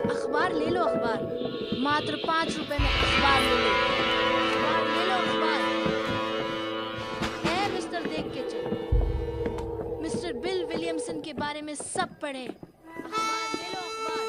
अखबार ले लो, अखबार। मात्र 5 रुपए में अखबार ले लो। अखबार ले लो, अखबार। मिस्टर देख के चलो। मिस्टर बिल विलियमसन के बारे में सब पढ़े। अखबार ले लो, अखबार।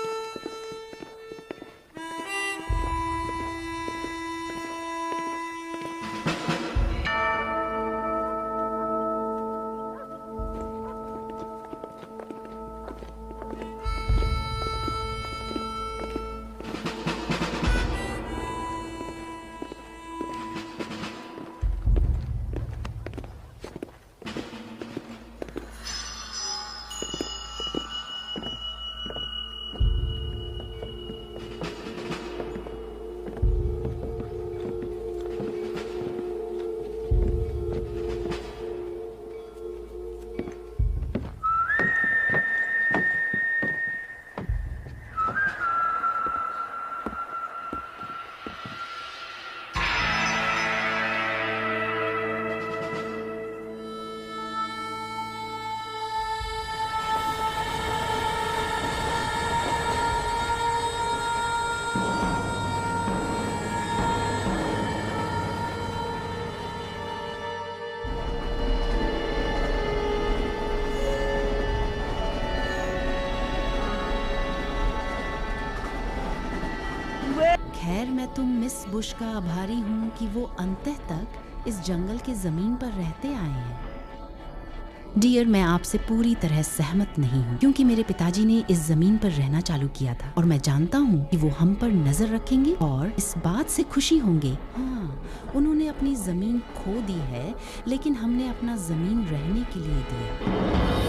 खैर, मैं तो मिस बुश का आभारी हूँ कि वो अंतः तक इस जंगल के जमीन पर रहते आए हैं। डियर, मैं आपसे पूरी तरह सहमत नहीं हूँ, क्योंकि मेरे पिताजी ने इस जमीन पर रहना चालू किया था और मैं जानता हूँ कि वो हम पर नजर रखेंगे और इस बात से खुशी होंगे। हाँ, उन्होंने अपनी जमीन खो दी है, लेकिन हमने अपना जमीन रहने के लिए दिया।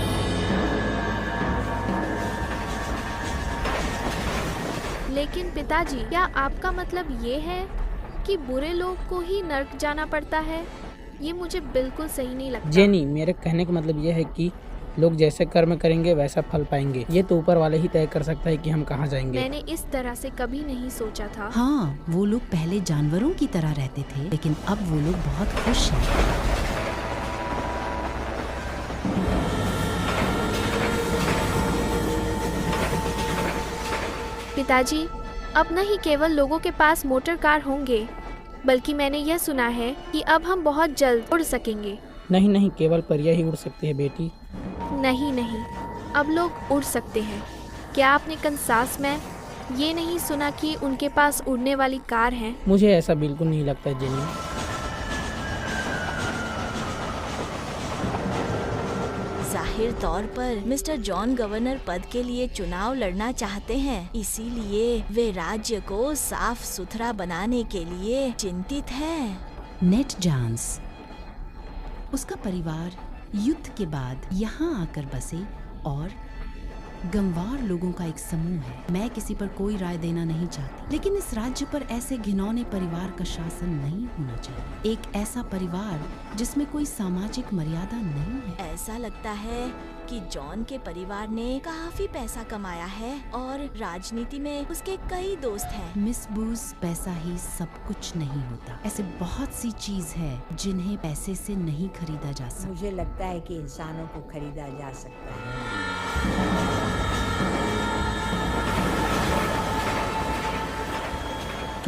लेकिन पिताजी, क्या आपका मतलब ये है कि बुरे लोग को ही नर्क जाना पड़ता है? ये मुझे बिल्कुल सही नहीं लगता। जेनी, मेरे कहने का मतलब यह है कि लोग जैसे कर्म करेंगे वैसा फल पाएंगे। ये तो ऊपर वाले ही तय कर सकता है कि हम कहाँ जाएंगे। मैंने इस तरह से कभी नहीं सोचा था। हाँ, वो लोग पहले जानवरों की तरह रहते थे, लेकिन अब वो लोग बहुत खुश हैं। पिताजी, अब नहीं केवल लोगों के पास मोटर कार होंगे, बल्कि मैंने यह सुना है कि अब हम बहुत जल्द उड़ सकेंगे। नहीं नहीं, केवल परियां ही उड़ सकती है बेटी। नहीं नहीं, अब लोग उड़ सकते हैं। क्या आपने कंसास में ये नहीं सुना कि उनके पास उड़ने वाली कार है? मुझे ऐसा बिल्कुल नहीं लगता जेनी। जाहिर तौर पर मिस्टर जॉन गवर्नर पद के लिए चुनाव लड़ना चाहते हैं, इसीलिए वे राज्य को साफ सुथरा बनाने के लिए चिंतित हैं। नेट जान्स, उसका परिवार युद्ध के बाद यहाँ आकर बसे और गंवार लोगों का एक समूह है। मैं किसी पर कोई राय देना नहीं चाहती, लेकिन इस राज्य पर ऐसे घिनौने परिवार का शासन नहीं होना चाहिए। एक ऐसा परिवार जिसमें कोई सामाजिक मर्यादा नहीं है। ऐसा लगता है कि जॉन के परिवार ने काफी पैसा कमाया है और राजनीति में उसके कई दोस्त हैं। मिस बूस, पैसा ही सब कुछ नहीं होता। ऐसे बहुत सी चीज है जिन्हें पैसे से नहीं खरीदा जा सकता। मुझे लगता है कि इंसानों को खरीदा जा सकता है।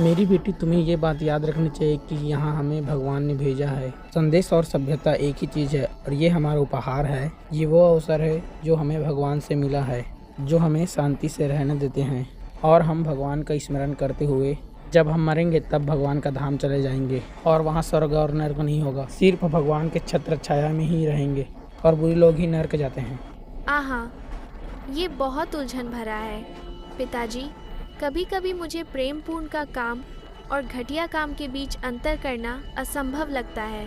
मेरी बेटी, तुम्हें ये बात याद रखनी चाहिए कि यहाँ हमें भगवान ने भेजा है। संदेश और सभ्यता एक ही चीज़ है और ये हमारा उपहार है। ये वो अवसर है जो हमें भगवान से मिला है, जो हमें शांति से रहने देते हैं। और हम भगवान का स्मरण करते हुए जब हम मरेंगे तब भगवान का धाम चले जाएंगे और वहाँ स्वर्ग और नर्क नहीं होगा। सिर्फ भगवान के छत्र छाया में ही रहेंगे और बुरे लोग ही नर्क जाते हैं। आहा, ये बहुत उलझन भरा है। पिताजी, कभी कभी मुझे प्रेमपूर्ण का काम और घटिया काम के बीच अंतर करना असंभव लगता है।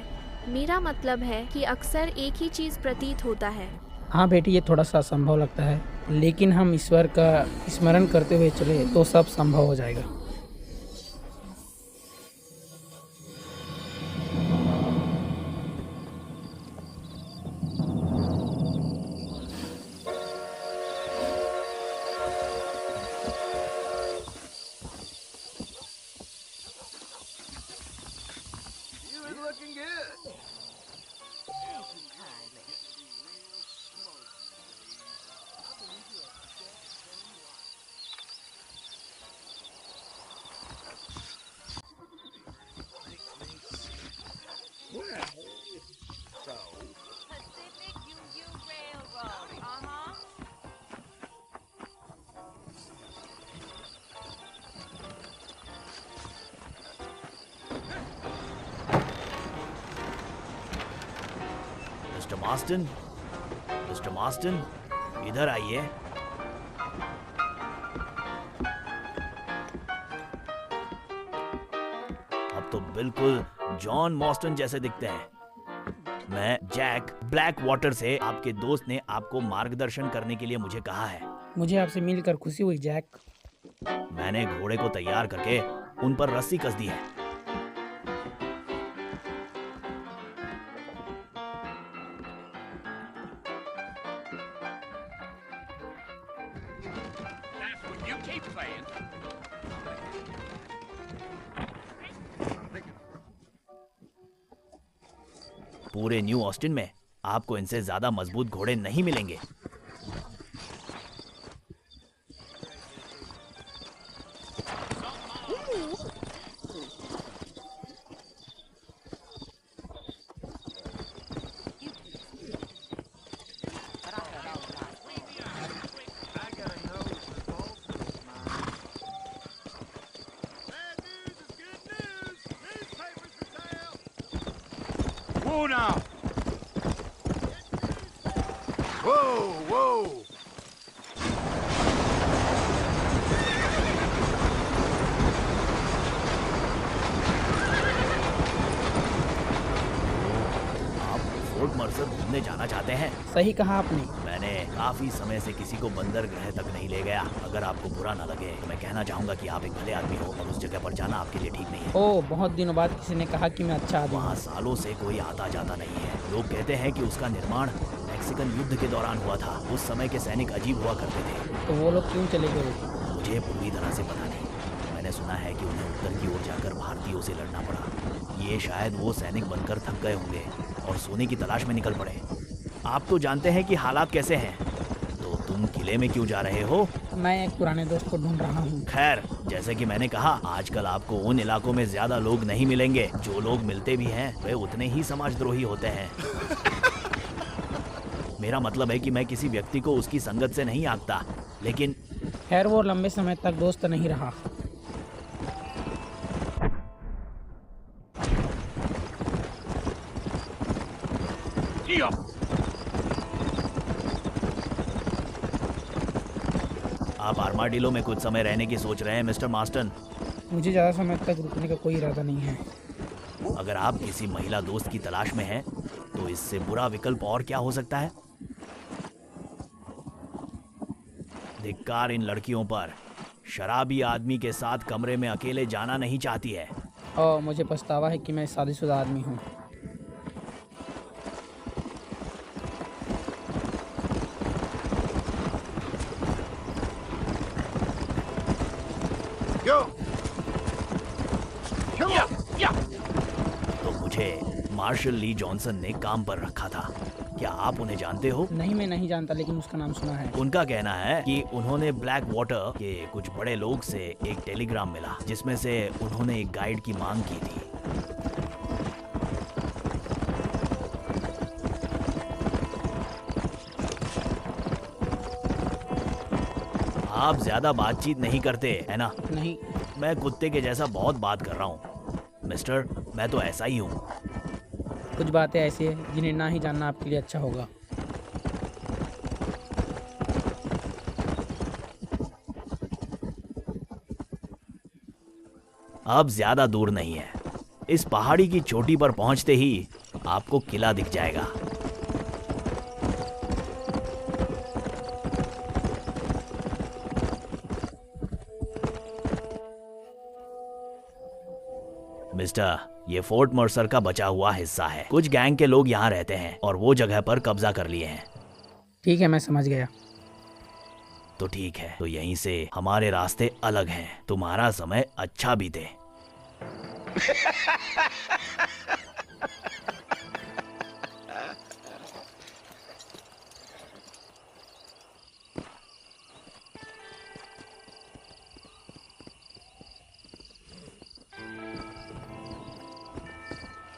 मेरा मतलब है कि अक्सर एक ही चीज़ प्रतीत होता है। हाँ बेटी, ये थोड़ा सा असंभव लगता है, लेकिन हम ईश्वर का स्मरण करते हुए चले तो सब संभव हो जाएगा। मास्टन, मिस्टर मास्टन, इधर आइए। अब तो बिल्कुल जॉन मॉस्टन जैसे दिखते हैं। मैं जैक ब्लैक वाटर से, आपके दोस्त ने आपको मार्गदर्शन करने के लिए मुझे कहा है। मुझे आपसे मिलकर खुशी हुई जैक। मैंने घोड़े को तैयार करके उन पर रस्सी कस दी है। पूरे न्यू ऑस्टिन में आपको इनसे ज्यादा मजबूत घोड़े नहीं मिलेंगे। Whoa now! Whoa, whoa! आप फोर्ट मर्सर घूमने जाना चाहते हैं? सही कहा आपने। मैंने काफी समय से किसी को बंदरगाह तक नहीं ले गया। अगर आपको बुरा ना लगे तो मैं कहना चाहूंगा कि आप एक भले आदमी हो और उस जगह पर जाना आपके लिए ठीक नहीं है। ओह, बहुत दिनों बाद किसी ने कहा कि मैं अच्छा आदमी वहाँ हूँ। सालों से कोई आता जाता नहीं है। लोग कहते हैं कि उसका निर्माण मैक्सिकन युद्ध के दौरान हुआ था। उस समय के सैनिक अजीब हुआ करते थे। तो वो लोग क्यों चले गए? मुझे पूरी तरह से पता नहीं। मैंने सुना है कि उन्हें उत्तर की ओर जाकर भारतीयों से लड़ना पड़ा। ये शायद वो सैनिक बनकर थक गए होंगे और सोने की तलाश में निकल पड़े। आप तो जानते हैं कि हालात कैसे हैं। तो तुम किले में क्यों जा रहे हो? मैं एक पुराने दोस्त को ढूंढ रहा हूँ। खैर, जैसे कि मैंने कहा, आजकल आपको उन इलाकों में ज्यादा लोग नहीं मिलेंगे। जो लोग मिलते भी हैं वे उतने ही समाजद्रोही होते हैं। मेरा मतलब है कि मैं किसी व्यक्ति को उसकी संगत से नहीं आंकता, लेकिन खैर, वो लंबे समय तक दोस्त नहीं रहा। आप आर्माडिलो में कुछ समय रहने की सोच रहे हैं मिस्टर मास्टन? मुझे ज़्यादा समय तक रुकने का कोई इरादा नहीं है। अगर आप किसी महिला दोस्त की तलाश में हैं, तो इससे बुरा विकल्प और क्या हो सकता है? धिक्कार इन लड़कियों पर। शराबी आदमी के साथ कमरे में अकेले जाना नहीं चाहती है। और मुझे पछतावा है कि मैं शादीशुदा आदमी हूँ। तो मुझे मार्शल ली जॉनसन ने काम पर रखा था। क्या आप उन्हें जानते हो? नहीं, मैं नहीं जानता, लेकिन उसका नाम सुना है। उनका कहना है कि उन्होंने ब्लैक वाटर के कुछ बड़े लोग से एक टेलीग्राम मिला, जिसमें से उन्होंने एक गाइड की मांग की थी। आप ज्यादा बातचीत नहीं करते है ना? नहीं। मैं कुत्ते के जैसा बहुत बात कर रहा हूँ मिस्टर। मैं तो ऐसा ही हूँ। कुछ बातें ऐसी है जिन्हें ना ही जानना आपके लिए अच्छा होगा। अब ज्यादा दूर नहीं है। इस पहाड़ी की चोटी पर पहुंचते ही आपको किला दिख जाएगा। मिस्टर, ये फोर्ट मर्सर का बचा हुआ हिस्सा है। कुछ गैंग के लोग यहाँ रहते हैं और वो जगह पर कब्जा कर लिए हैं। ठीक है, मैं समझ गया। तो ठीक है, तो यहीं से हमारे रास्ते अलग हैं। तुम्हारा समय अच्छा बीते।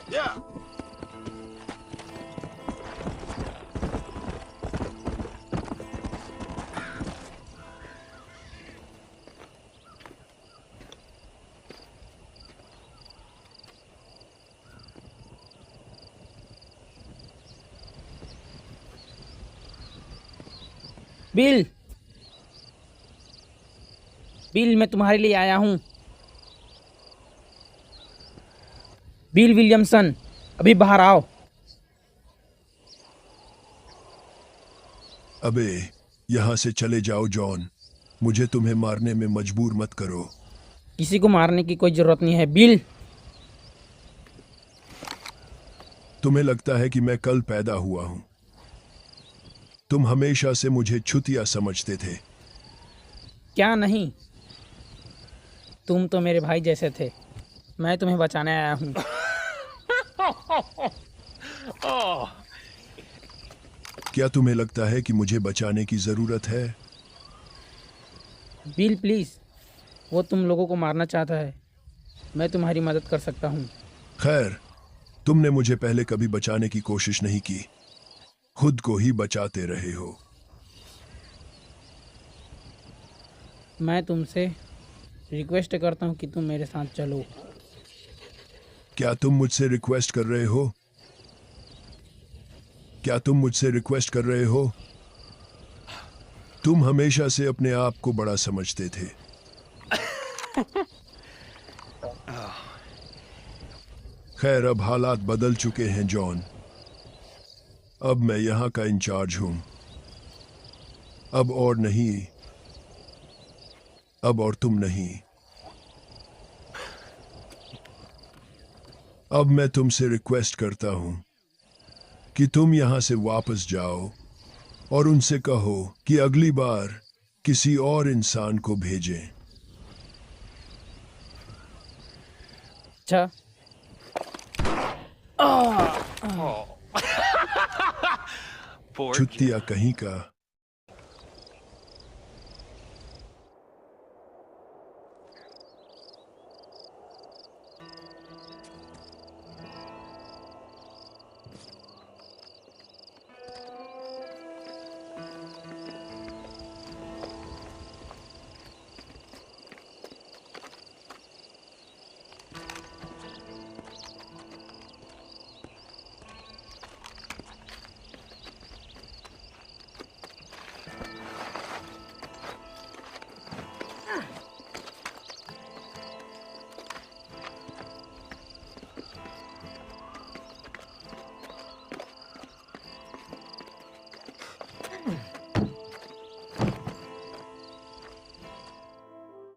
Yeah. बिल, बिल, मैं तुम्हारे लिए आया हूँ। बिल विलियमसन, अभी बाहर आओ। अबे यहाँ से चले जाओ जॉन, मुझे तुम्हें मारने में मजबूर मत करो। किसी को मारने की कोई जरूरत नहीं है बिल। तुम्हें लगता है कि मैं कल पैदा हुआ हूँ? तुम हमेशा से मुझे छुतिया समझते थे। क्या नहीं, तुम तो मेरे भाई जैसे थे। मैं तुम्हें बचाने आया हूँ। क्या तुम्हें लगता है कि मुझे बचाने की जरूरत है? बिल प्लीज, वो तुम लोगों को मारना चाहता है। मैं तुम्हारी मदद कर सकता हूँ। खैर, तुमने मुझे पहले कभी बचाने की कोशिश नहीं की, खुद को ही बचाते रहे हो। मैं तुमसे रिक्वेस्ट करता हूँ कि तुम मेरे साथ चलो। क्या तुम मुझसे रिक्वेस्ट कर रहे हो? क्या तुम मुझसे रिक्वेस्ट कर रहे हो? तुम हमेशा से अपने आप को बड़ा समझते थे। खैर, अब हालात बदल चुके हैं जॉन। अब मैं यहाँ का इंचार्ज हूँ। अब और नहीं, अब और तुम नहीं। अब मैं तुमसे रिक्वेस्ट करता हूँ कि तुम यहाँ से वापस जाओ और उनसे कहो कि अगली बार किसी और इंसान को भेजें। अच्छा, छुट्टिया कहीं का।